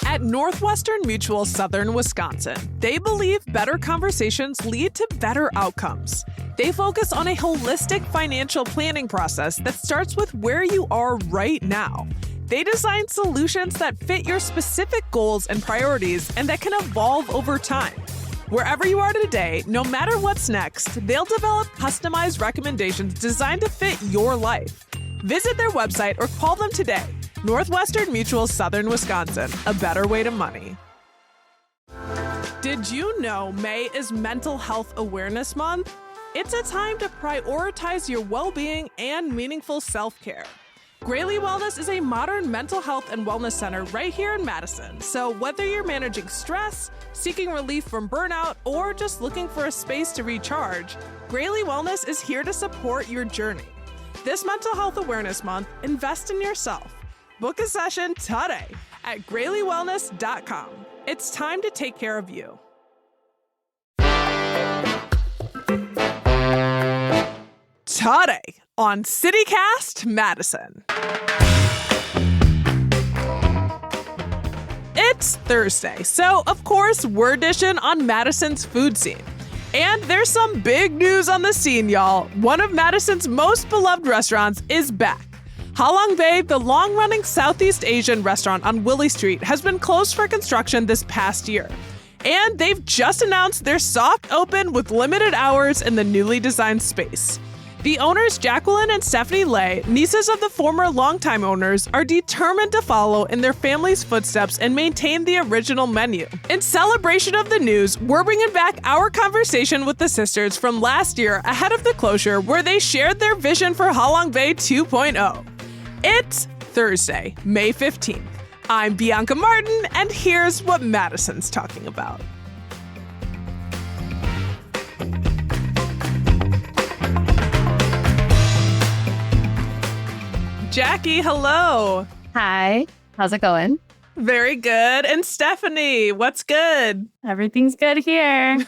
At Northwestern Mutual Southern Wisconsin, they believe better conversations lead to better outcomes. They focus on a holistic financial planning process that starts with where you are right now. They design solutions that fit your specific goals and priorities and that can evolve over time. Wherever you are today, no matter what's next, they'll develop customized recommendations designed to fit your life. Visit their website or call them today. Northwestern Mutual Southern Wisconsin, a better way to money. Did you know May is Mental Health Awareness Month? It's a time to prioritize your well-being and meaningful self-care. Graley Wellness is a modern mental health and wellness center right here in Madison. So whether you're managing stress, seeking relief from burnout, or just looking for a space to recharge, Graley Wellness is here to support your journey. This Mental Health Awareness Month, invest in yourself. Book a session today at GraleyWellness.com. It's time to take care of you. Today on CityCast Madison. It's Thursday, so of course we're dishing on Madison's food scene. And there's some big news on the scene, y'all. One of Madison's most beloved restaurants is back. Halong Bay, the long-running Southeast Asian restaurant on Willie Street, has been closed for construction this past year. And they've just announced their soft open with limited hours in the newly designed space. The owners, Jacqueline and Stephanie Lay, nieces of the former longtime owners, are determined to follow in their family's footsteps and maintain the original menu. In celebration of the news, we're bringing back our conversation with the sisters from last year ahead of the closure, where they shared their vision for Halong Bay 2.0. It's Thursday, May 15th. I'm Bianca Martin, and here's what Madison's talking about. Jackie, hello. Hi, how's it going? Very good. And Stephanie, what's good? Everything's good here.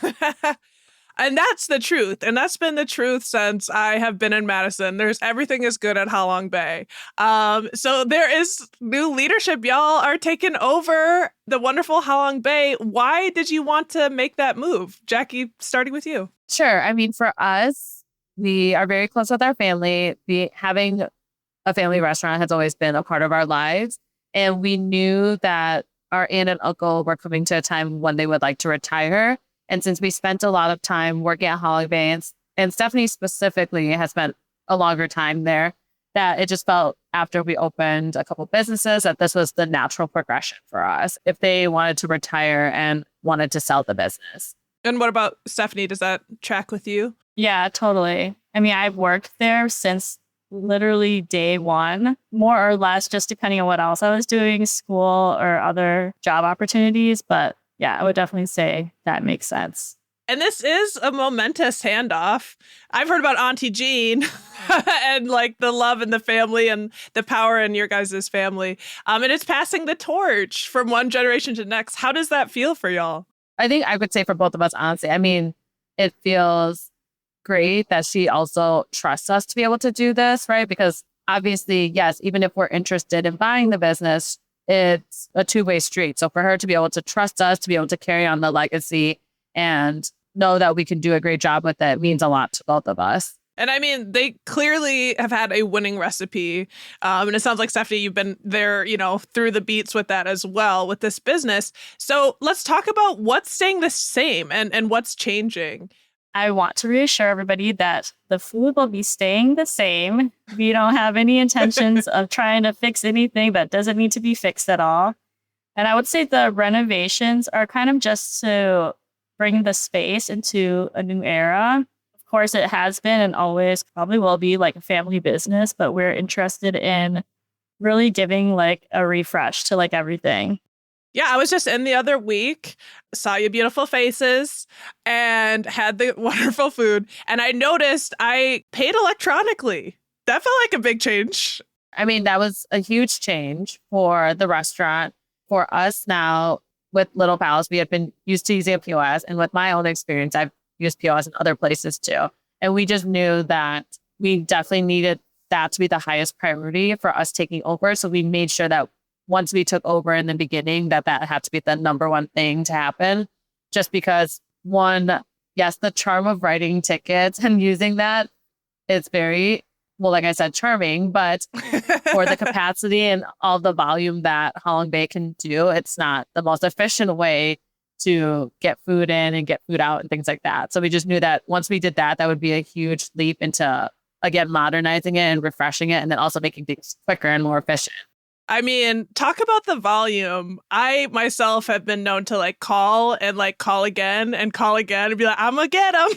And that's the truth. And that's been the truth since I have been in Madison. Everything is good at Halong Bay. So there is new leadership. Y'all are taking over the wonderful Halong Bay. Why did you want to make that move? Jackie, starting with you. Sure. I mean, for us, we are very close with our family. Having a family restaurant has always been a part of our lives. And we knew that our aunt and uncle were coming to a time when they would like to retire. And since we spent a lot of time working at Halong Bay, and Stephanie specifically has spent a longer time there, that it just felt after we opened a couple businesses that this was the natural progression for us if they wanted to retire and wanted to sell the business. And what about Stephanie? Does that track with you? Yeah, totally. I mean, I've worked there since literally day one, more or less, just depending on what else I was doing, school or other job opportunities. But yeah, I would definitely say that makes sense. And this is a momentous handoff. I've heard about Auntie Jean and like the love in the family and the power in your guys' family. And it's passing the torch from one generation to the next. How does that feel for y'all? I think I would say for both of us, honestly, I mean, it feels great that she also trusts us to be able to do this, right? Because obviously, yes, even if we're interested in buying the business, it's a two-way street. So for her to be able to trust us, to be able to carry on the legacy and know that we can do a great job with it means a lot to both of us. And I mean, they clearly have had a winning recipe. And it sounds like, Stephanie, you've been there, through the beats with that as well with this business. So let's talk about what's staying the same and what's changing. I want to reassure everybody that the food will be staying the same. We don't have any intentions of trying to fix anything that doesn't need to be fixed at all. And I would say the renovations are kind of just to bring the space into a new era. Of course, it has been and always probably will be like a family business, but we're interested in really giving like a refresh to like everything. Yeah, I was just in the other week, saw your beautiful faces, and had the wonderful food. And I noticed I paid electronically. That felt like a big change. I mean, that was a huge change for the restaurant. For us now, with Little Palace, we had been used to using a POS. And with my own experience, I've used POS in other places too. And we just knew that we definitely needed that to be the highest priority for us taking over. So we made sure that once we took over in the beginning, that had to be the number one thing to happen. Just because one, yes, the charm of writing tickets and using that is very, well, like I said, charming, but for the capacity and all the volume that Holland Bay can do, it's not the most efficient way to get food in and get food out and things like that. So we just knew that once we did that, that would be a huge leap into, again, modernizing it and refreshing it, and then also making things quicker and more efficient. I mean, talk about the volume. I myself have been known to like call and like call again and be like, I'm gonna get them.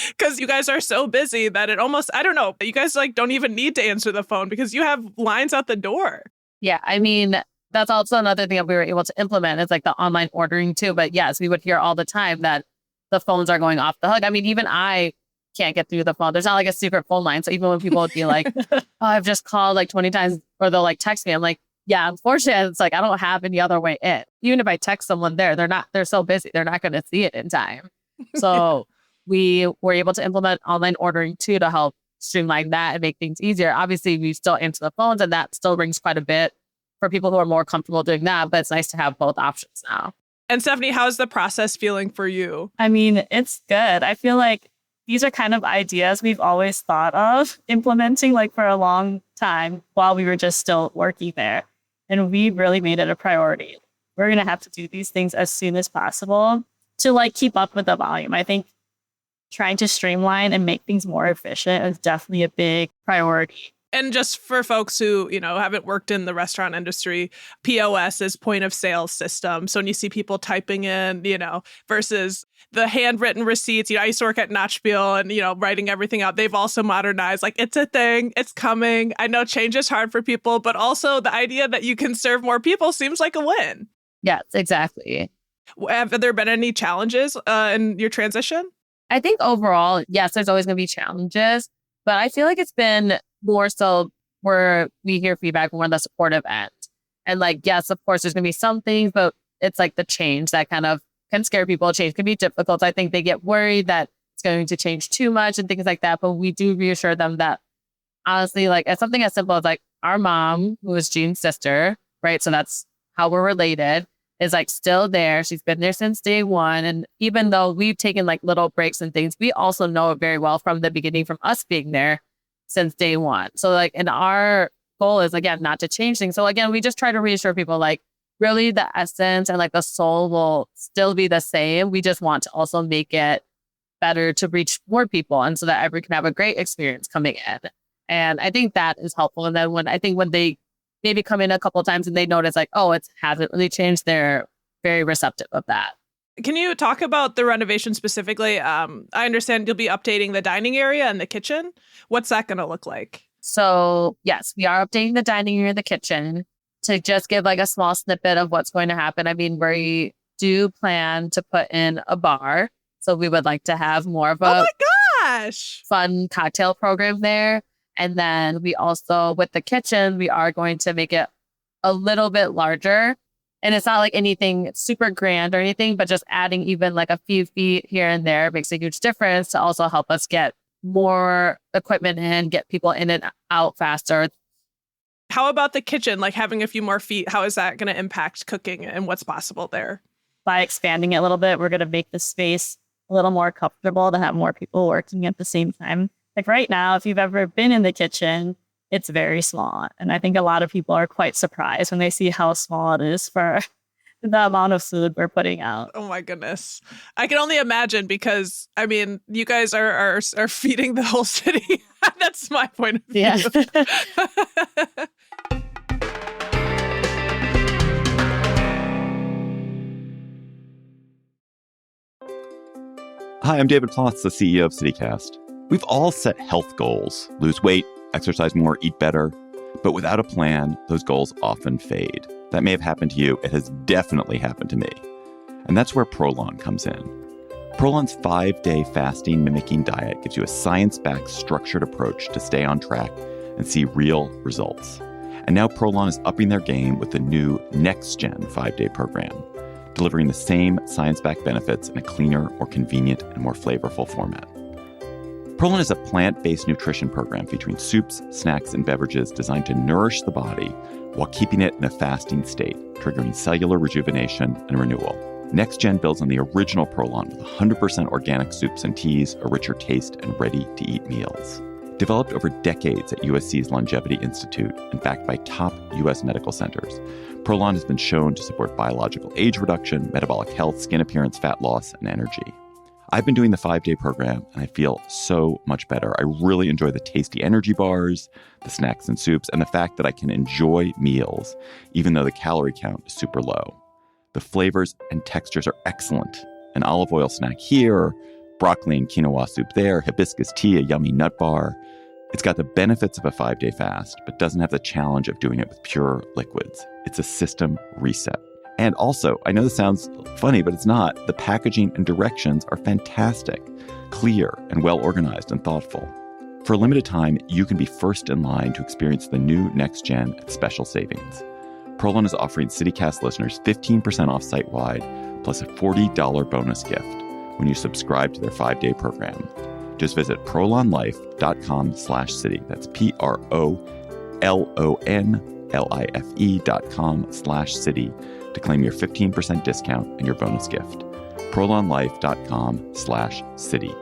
Because you guys are so busy that it almost, I don't know, you guys like don't even need to answer the phone because you have lines out the door. Yeah, I mean, that's also another thing that we were able to implement is like the online ordering too. But yes, we would hear all the time that the phones are going off the hook. I mean, even I can't get through the phone. There's not like a secret phone line. So even when people would be like, oh, I've just called like 20 times, or they'll like text me, I'm like, yeah, unfortunately, it's like, I don't have any other way in. Even if I text someone they're so busy. They're not going to see it in time. So we were able to implement online ordering too, to help streamline that and make things easier. Obviously, we still answer the phones, and that still rings quite a bit for people who are more comfortable doing that. But it's nice to have both options now. And Stephanie, how's the process feeling for you? I mean, it's good. I feel like these are kind of ideas we've always thought of implementing like for a long time while we were just still working there. And we really made it a priority. We're going to have to do these things as soon as possible to like keep up with the volume. I think trying to streamline and make things more efficient is definitely a big priority. And just for folks who, you know, haven't worked in the restaurant industry, POS is point of sale system. So when you see people typing in, you know, versus the handwritten receipts, you know, I used to work at Notchbiel and, you know, writing everything out. They've also modernized, like, it's a thing, it's coming. I know change is hard for people, but also the idea that you can serve more people seems like a win. Yes, exactly. Have there been any challenges in your transition? I think overall, yes, there's always going to be challenges, but I feel like it's been more so where we hear feedback from the supportive end. And like, yes, of course, there's going to be some things, but it's like the change that kind of can scare people. Change can be difficult. I think they get worried that it's going to change too much and things like that. But we do reassure them that honestly, like it's something as simple as like our mom, who is Jean's sister, right? So that's how we're related, is like still there. She's been there since day one. And even though we've taken like little breaks and things, we also know it very well from the beginning, from us being there since day one. So like, and our goal is again, not to change things. So again, we just try to reassure people like really the essence and like the soul will still be the same. We just want to also make it better to reach more people. And so that everyone can have a great experience coming in. And I think that is helpful. And then when they maybe come in a couple of times and they notice like, oh, it hasn't really changed, they're very receptive of that. Can you talk about the renovation specifically? I understand you'll be updating the dining area and the kitchen. What's that going to look like? So yes, we are updating the dining area and the kitchen to just give like a small snippet of what's going to happen. I mean, we do plan to put in a bar. So we would like to have more of a fun cocktail program there. And then we also, with the kitchen, we are going to make it a little bit larger. And it's not like anything super grand or anything, but just adding even like a few feet here and there makes a huge difference to also help us get more equipment in, get people in and out faster. How about the kitchen, like having a few more feet? How is that going to impact cooking and what's possible there? By expanding it a little bit, we're going to make the space a little more comfortable to have more people working at the same time. Like right now, if you've ever been in the kitchen, it's very small. And I think a lot of people are quite surprised when they see how small it is for the amount of food we're putting out. Oh my goodness. I can only imagine because, I mean, you guys are feeding the whole city. That's my point of view. Yeah. Hi, I'm David Plotz, the CEO of CityCast. We've all set health goals: lose weight, exercise more, eat better. But without a plan, those goals often fade. That may have happened to you. It has definitely happened to me. And that's where Prolon comes in. Prolon's 5-day fasting mimicking diet gives you a science-backed, structured approach to stay on track and see real results. And now Prolon is upping their game with the new next-gen 5-day program, delivering the same science-backed benefits in a cleaner, more convenient, and more flavorful format. Prolon is a plant-based nutrition program featuring soups, snacks, and beverages designed to nourish the body while keeping it in a fasting state, triggering cellular rejuvenation and renewal. Next Gen builds on the original Prolon with 100% organic soups and teas, a richer taste, and ready-to-eat meals. Developed over decades at USC's Longevity Institute and backed by top U.S. medical centers, Prolon has been shown to support biological age reduction, metabolic health, skin appearance, fat loss, and energy. I've been doing the 5-day program, and I feel so much better. I really enjoy the tasty energy bars, the snacks and soups, and the fact that I can enjoy meals, even though the calorie count is super low. The flavors and textures are excellent. An olive oil snack here, broccoli and quinoa soup there, hibiscus tea, a yummy nut bar. It's got the benefits of a 5-day fast, but doesn't have the challenge of doing it with pure liquids. It's a system reset. And also, I know this sounds funny, but it's not. The packaging and directions are fantastic, clear, and well organized and thoughtful. For a limited time, you can be first in line to experience the new Next Gen at special savings. Prolon is offering CityCast listeners 15% off site-wide, plus a $40 bonus gift when you subscribe to their 5-day program. Just visit prolonlife.com/city. That's PROLONLIFE.com/city to claim your 15% discount and your bonus gift. prolonlife.com/city.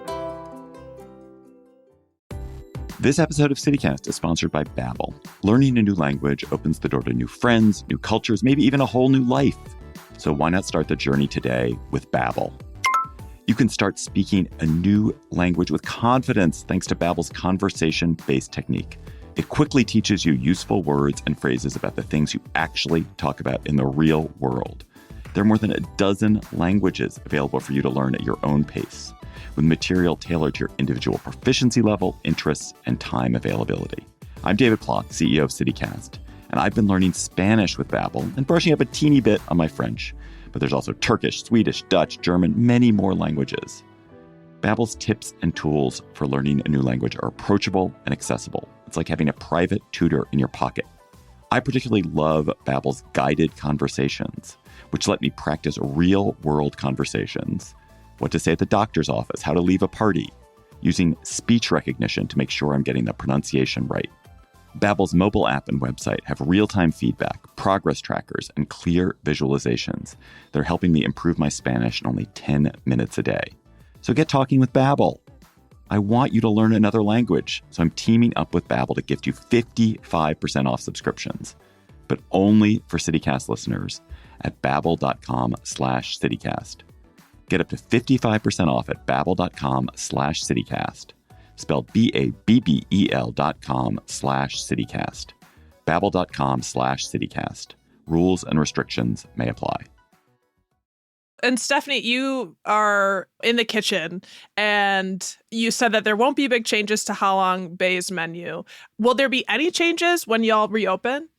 This episode of CityCast is sponsored by Babbel. Learning a new language opens the door to new friends, new cultures, maybe even a whole new life. So why not start the journey today with Babbel? You can start speaking a new language with confidence thanks to Babbel's conversation-based technique. It quickly teaches you useful words and phrases about the things you actually talk about in the real world. There are more than a dozen languages available for you to learn at your own pace, with material tailored to your individual proficiency level, interests, and time availability. I'm David Plott, CEO of CityCast, and I've been learning Spanish with Babbel and brushing up a teeny bit on my French. But there's also Turkish, Swedish, Dutch, German, many more languages. Babbel's tips and tools for learning a new language are approachable and accessible. It's like having a private tutor in your pocket. I particularly love Babbel's guided conversations, which let me practice real-world conversations. What to say at the doctor's office, how to leave a party, using speech recognition to make sure I'm getting the pronunciation right. Babbel's mobile app and website have real-time feedback, progress trackers, and clear visualizations that are helping me improve my Spanish in only 10 minutes a day. So get talking with Babbel. I want you to learn another language, so I'm teaming up with Babbel to gift you 55% off subscriptions, but only for CityCast listeners at babbel.com/citycast. Get up to 55% off at babbel.com/citycast. Spelled BABBEL.com/citycast. Babbel.com/citycast. Rules and restrictions may apply. And Stephanie, you are in the kitchen and you said that there won't be big changes to Halong Bay's menu. Will there be any changes when y'all reopen?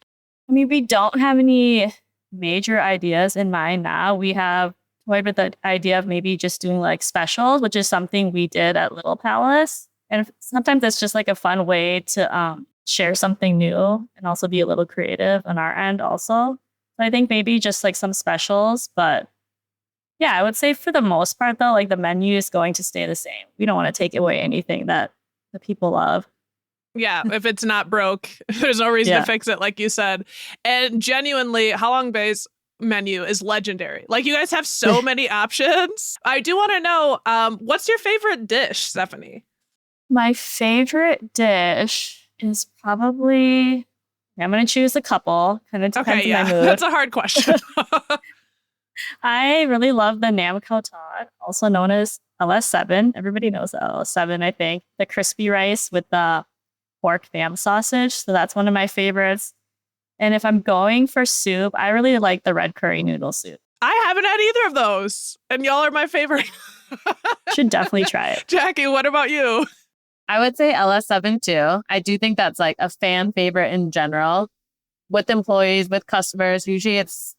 I mean, we don't have any major ideas in mind now. We have toyed with the idea of maybe just doing like specials, which is something we did at Little Palace. And sometimes it's just like a fun way to share something new and also be a little creative on our end also. So I think maybe just like some specials. But yeah, I would say for the most part, though, like the menu is going to stay the same. We don't want to take away anything that the people love. Yeah, if it's not broke, there's no reason to fix it, like you said. And genuinely, Halong Bay's menu is legendary. Like, you guys have so many options. I do want to know, what's your favorite dish, Stephanie? My favorite dish is probably, I'm going to choose a couple. Kind of depends on my mood. That's a hard question. I really love the Nam Khao Tot, also known as LS7. Everybody knows LS7, I think. The crispy rice with the pork Nam sausage. So that's one of my favorites. And if I'm going for soup, I really like the red curry noodle soup. I haven't had either of those, and y'all are my favorite. Should definitely try it. Jackie, what about you? I would say LS7 too. I do think that's like a fan favorite in general. With employees, with customers, usually it's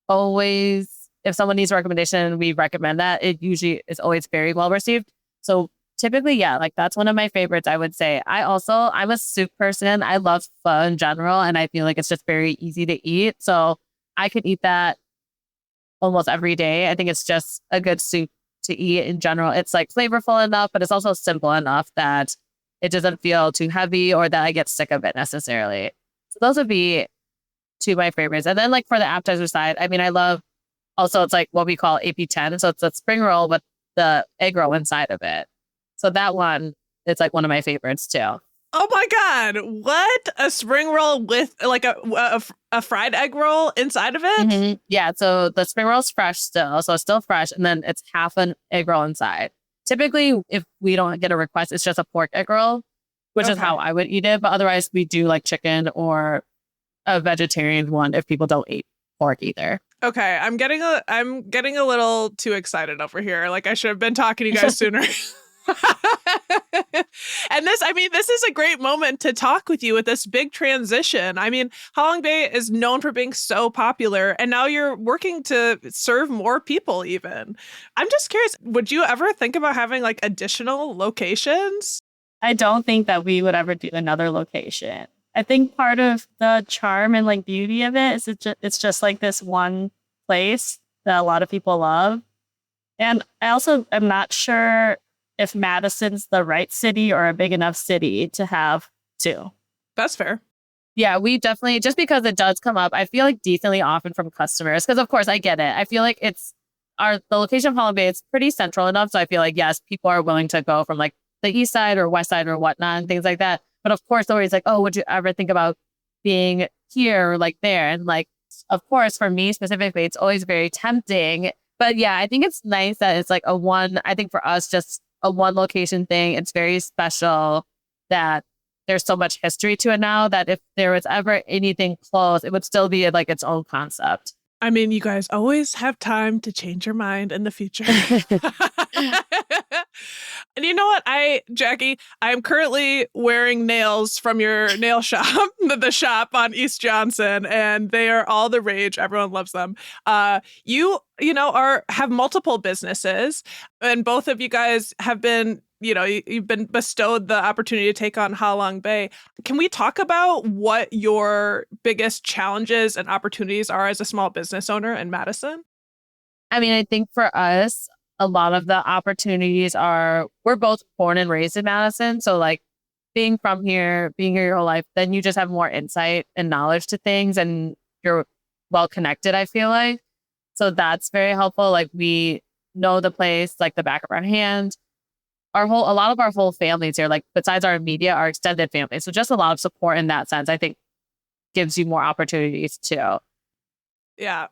always, if someone needs a recommendation, we recommend that. It usually is always very well received. So typically, yeah, like that's one of my favorites, I would say. I'm a soup person. I love pho in general, and I feel like it's just very easy to eat. So I could eat that almost every day. I think it's just a good soup to eat in general. It's like flavorful enough, but it's also simple enough that it doesn't feel too heavy or that I get sick of it necessarily. So those would be two of my favorites. And then like for the appetizer side, I mean, I love also it's like what we call AP10. So it's a spring roll with the egg roll inside of it. So that one, it's like one of my favorites too. Oh my God. What? A spring roll with like a fried egg roll inside of it? Mm-hmm. Yeah. So the spring roll is fresh still. So it's still fresh. And then it's half an egg roll inside. Typically, if we don't get a request, it's just a pork egg roll, which is how I would eat it. But otherwise, we do like chicken or a vegetarian one if people don't eat pork either. Okay. I'm getting a little too excited over here. Like I should have been talking to you guys sooner. And this is a great moment to talk with you with this big transition. I mean, Halong Bay is known for being so popular, and now you're working to serve more people even. I'm just curious, would you ever think about having like additional locations? I don't think that we would ever do another location. I think part of the charm and like beauty of it is it's just like this one place that a lot of people love. And I also am not sure if Madison's the right city or a big enough city to have two. That's fair. Yeah, we definitely, just because it does come up, I feel like decently often from customers, because of course I get it. I feel like the location of Halong Bay, it's pretty central enough. So I feel like, yes, people are willing to go from like the east side or west side or whatnot and things like that. But of course, always like, oh, would you ever think about being here or like there? And like, of course, for me specifically, it's always very tempting. But yeah, I think it's nice that it's like I think for us, just a one location thing. It's very special that there's so much history to it now that if there was ever anything close, it would still be like its own concept. I mean, you guys always have time to change your mind in the future. And you know what, Jackie, I'm currently wearing nails from your nail shop, the shop on East Johnson, and they are all the rage. Everyone loves them. You have multiple businesses, and both of you guys have been, you've been bestowed the opportunity to take on Halong Bay. Can we talk about what your biggest challenges and opportunities are as a small business owner in Madison? I mean, I think for us, a lot of the opportunities we're both born and raised in Madison. So like being from here, being here your whole life, then you just have more insight and knowledge to things and you're well connected, I feel like. So that's very helpful. Like we know the place like the back of our hand. A lot of our whole families here, like besides our immediate, our extended family. So just a lot of support in that sense, I think gives you more opportunities too. Yeah.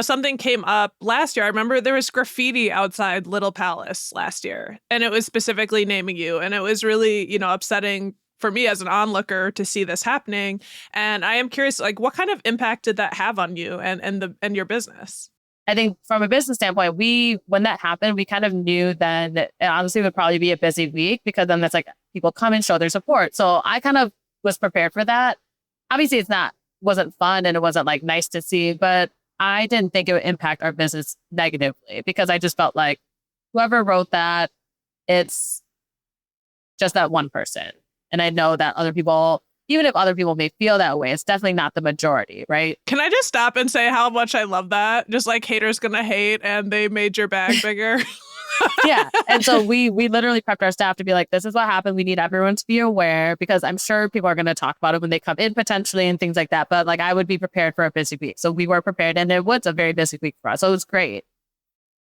Something came up last year. I remember there was graffiti outside Little Palace last year, and it was specifically naming you. And it was really, upsetting for me as an onlooker to see this happening. And I am curious, like, what kind of impact did that have on you and your business? I think from a business standpoint, when that happened, we kind of knew then it honestly would probably be a busy week because then that's like people come and show their support. So I kind of was prepared for that. Obviously, wasn't fun and it wasn't like nice to see, but I didn't think it would impact our business negatively because I just felt like whoever wrote that, it's just that one person. And I know that other people, even if other people may feel that way, it's definitely not the majority, right? Can I just stop and say how much I love that? Just like haters gonna hate and they made your bag bigger. Yeah. And so we literally prepped our staff to be like, this is what happened. We need everyone to be aware because I'm sure people are going to talk about it when they come in potentially and things like that. But like I would be prepared for a busy week. So we were prepared and it was a very busy week for us. So it was great.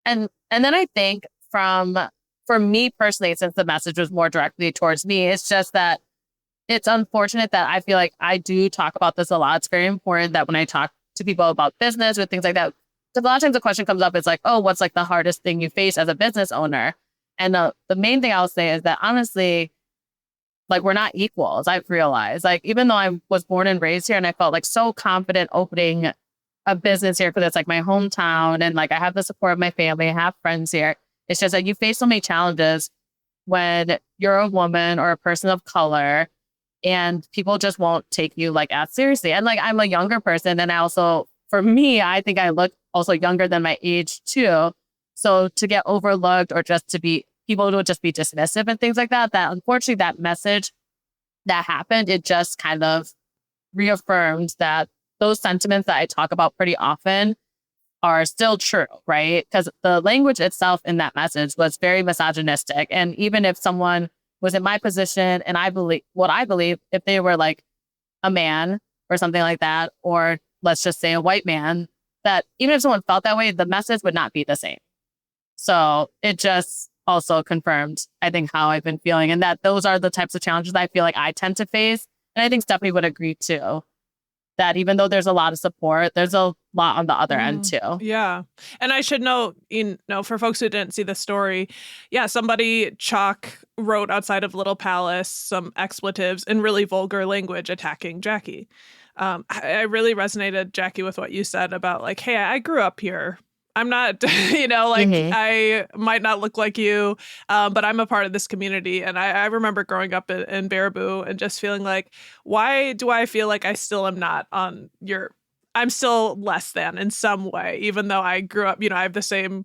And then I think for me personally, since the message was more directly towards me, it's just that it's unfortunate that I feel like I do talk about this a lot. It's very important that when I talk to people about business or things like that, a lot of times the question comes up, it's like, oh, what's like the hardest thing you face as a business owner? And the main thing I'll say is that honestly, like we're not equals. I've realized like, even though I was born and raised here and I felt like so confident opening a business here because it's like my hometown and like I have the support of my family, I have friends here. It's just that you face so many challenges when you're a woman or a person of color and people just won't take you like as seriously. And like, I'm a younger person and I also, for me, I think I look also younger than my age too. So to get overlooked or just to be, people would just be dismissive and things like that, that unfortunately that message that happened, it just kind of reaffirmed that those sentiments that I talk about pretty often are still true, right? Because the language itself in that message was very misogynistic. And even if someone was in my position and I believe, if they were like a man or something like that, or let's just say a white man, that even if someone felt that way, the message would not be the same. So it just also confirmed, I think, how I've been feeling, and that those are the types of challenges I feel like I tend to face. And I think Stephanie would agree too, that even though there's a lot of support, there's a lot on the other end too. Yeah. And I should note, for folks who didn't see the story, somebody chalk wrote outside of Little Palace some expletives in really vulgar language attacking Jackie. I really resonated, Jackie, with what you said about like, hey, I grew up here. I'm not, I might not look like you, but I'm a part of this community. And I remember growing up in Baraboo and just feeling like, why do I feel like I still am not on I'm still less than in some way, even though I grew up, I have the same,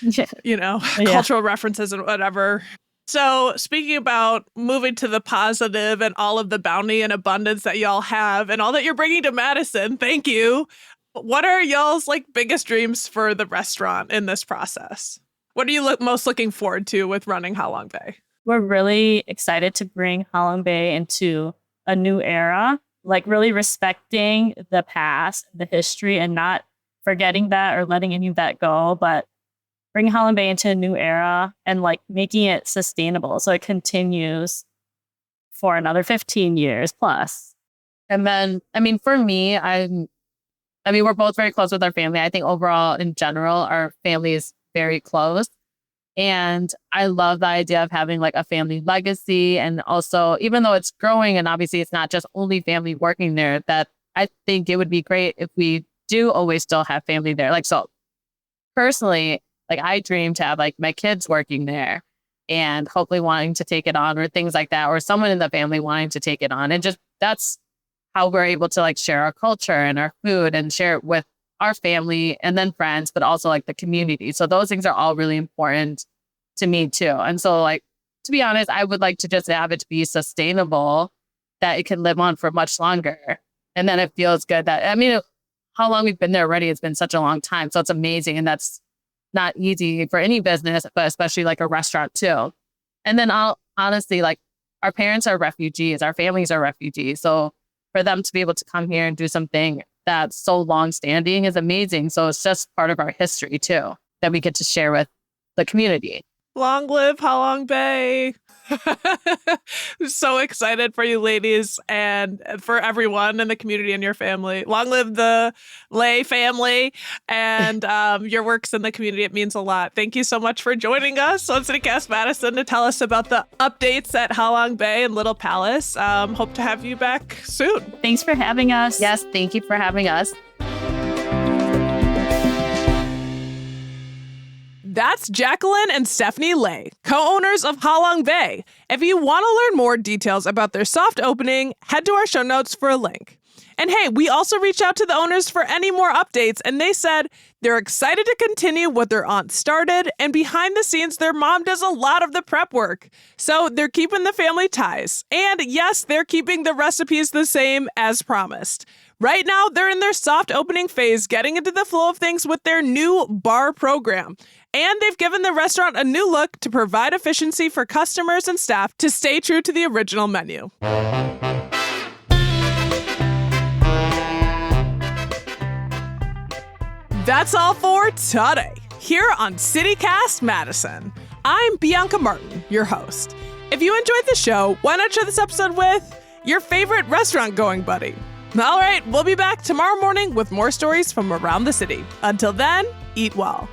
cultural references and whatever. So speaking about moving to the positive and all of the bounty and abundance that y'all have and all that you're bringing to Madison, thank you. What are y'all's biggest dreams for the restaurant in this process? What are you most looking forward to with running Halong Bay? We're really excited to bring Halong Bay into a new era, really respecting the past, the history, and not forgetting that or letting any of that go, but bringing Halong Bay into a new era and making it sustainable so it continues for another 15 years plus. And then, for me, we're both very close with our family. I think overall, in general, our family is very close. And I love the idea of having a family legacy. And also, even though it's growing and obviously it's not just only family working there, that I think it would be great if we do always still have family there. So personally, I dream to have my kids working there and hopefully wanting to take it on or things like that, or someone in the family wanting to take it on. And just that's how we're able to share our culture and our food and share it with our family and then friends, but also the community. So those things are all really important to me too. And so to be honest, I would like to just have it to be sustainable, that it can live on for much longer. And then it feels good that, how long we've been there already, it's been such a long time. So it's amazing. And that's not easy for any business, but especially a restaurant too. And then honestly, our parents are refugees, our families are refugees. So for them to be able to come here and do something that's so long-standing is amazing. So it's just part of our history, too, that we get to share with the community. Long live Halong Bay. I'm so excited for you ladies and for everyone in the community and your family. Long live the Lay family and your works in the community. It means a lot. Thank you so much for joining us on CityCast Madison to tell us about the updates at Halong Bay and Little Palace. Hope to have you back soon. Thanks for having us. Yes, thank you for having us. That's Jacqueline and Stephanie Lay, co-owners of Halong Bay. If you want to learn more details about their soft opening, head to our show notes for a link. And hey, we also reached out to the owners for any more updates, and they said they're excited to continue what their aunt started, and behind the scenes, their mom does a lot of the prep work. So they're keeping the family ties. And yes, they're keeping the recipes the same as promised. Right now, they're in their soft opening phase, getting into the flow of things with their new bar program. And they've given the restaurant a new look to provide efficiency for customers and staff to stay true to the original menu. That's all for today, here on CityCast Madison. I'm Bianca Martin, your host. If you enjoyed the show, why not share this episode with your favorite restaurant-going buddy? All right, we'll be back tomorrow morning with more stories from around the city. Until then, eat well.